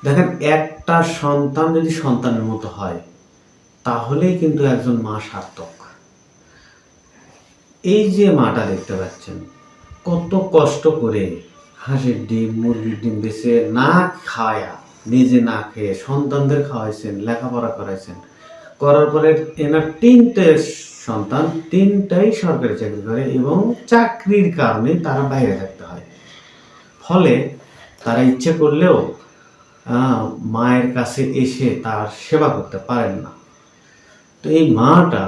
দেখেন, একটা সন্তান যদি সন্তানের মতো হয় তাহলেই কিন্তু একজন মা সার্থক। এই যে মাটা দেখতে পাচ্ছেন কত কষ্ট করে হাঁসের ডিম মুরগির ডিম বেছে না খায়া, নিজে না খেয়ে সন্তানদের খাওয়াইছেন, লেখাপড়া করাইছেন, করার পরে এনার তিনটে সন্তান, তিনটাই সরকারি চাকরি করে এবং চাকরির কারণে তারা বাইরে থাকতে হয়। ফলে তারা ইচ্ছে করলেও মায়ের কাছে এসে তার সেবা করতে পারেন না। তো এই মাটা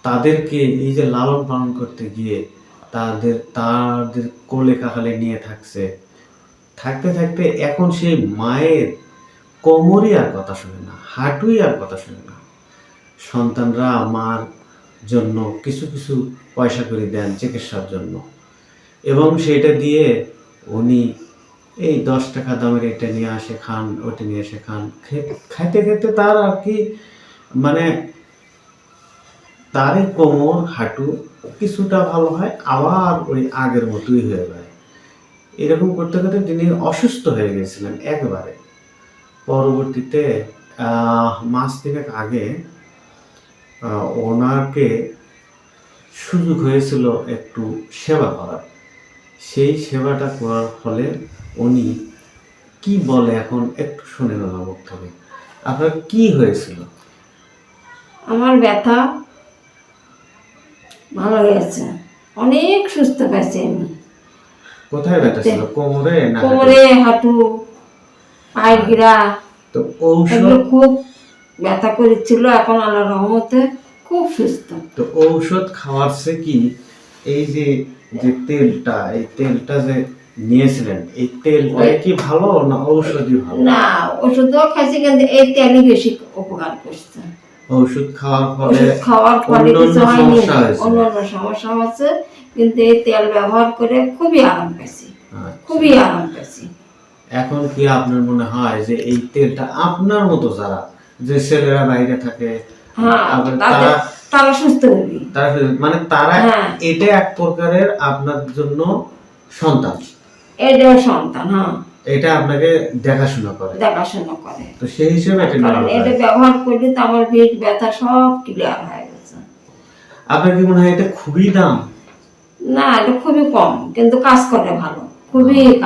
তাদেরকে এই যে লালন পালন করতে গিয়ে তাদের কোলে কাকালে নিয়ে থাকতে থাকতে এখন সেই মায়ের কোমরই আর কথা শুনে না, হাঁটুই আর কথা শুনে না। সন্তানরা মার জন্য কিছু কিছু পয়সা করে দেন চিকিৎসার জন্য, এবং সেটা দিয়ে উনি এই 10 টাকা দামের এটা নিয়ে আসে খান, ওটা নিয়ে এসে খান, খাইতে খাইতে তার আর কি মানে তারই কোমর হাঁটু কিছুটা ভালো হয়, আবার ওই আগের মতোই হয়ে যায়। এরকম করতে করতে তিনি অসুস্থ হয়ে গেছিলেন একেবারে। পরবর্তীতে মাস 3 আগে ওনাকে সুযোগ হয়েছিল একটু সেবা করার। সেই সেবাটা করার ফলে উনি কি বলে এখন একটু শুনে নেওয়া মুখ থেকে। আপনার কি হয়েছিল? আমার ব্যথা ভালো হয়েছে, অনেক সুস্থ পাইছি আমি। কোথায় ব্যথা ছিল? কোমরে না কোমরে, হাঁটু, পায়ের গিরা, তো ঔষধ খুব ব্যথা করেছিল। এখন আল্লাহর রহমতে খুব সুস্থ। তো ঔষধ খাওয়াচ্ছে কি এই যে যে তেলটা, এই তেলটা যে নিয়েছিলেন, এই তেলটাই কি ভালো না ঔষধই ভালো? না, ওষুধও খাইছি কিন্তু এই তেলই বেশি উপকার করছে। ওষুধ খাওয়ার পরে কিছু হয়নি, অন্যান্য সমস্যা হচ্ছে, কিন্তু এই তেল ব্যবহার করে খুবই আরাম পেয়েছি, খুবই আরাম পেয়েছি। এখন কি আপনার মনে হয় যে এই তেলটা আপনার মতো যারা যে ছেলেরা বাইরে থাকে তারা সুস্থ হবে, মানে তারা এটা এক প্রকারের আপনার জন্য সন্তান, এটাও সন্তান, এটা আপনাকে দেখাশোনা করে তো সেই হিসেবে এটা ব্যবহার করলে তো আমার পেট ব্যথা সব ক্লিয়ার হয়ে গেছে। আপনার কি মনে হয় এটা খুবই দাম? না, এটা খুবই কম, কিন্তু কাজ করে ভালো, খুবই কাজ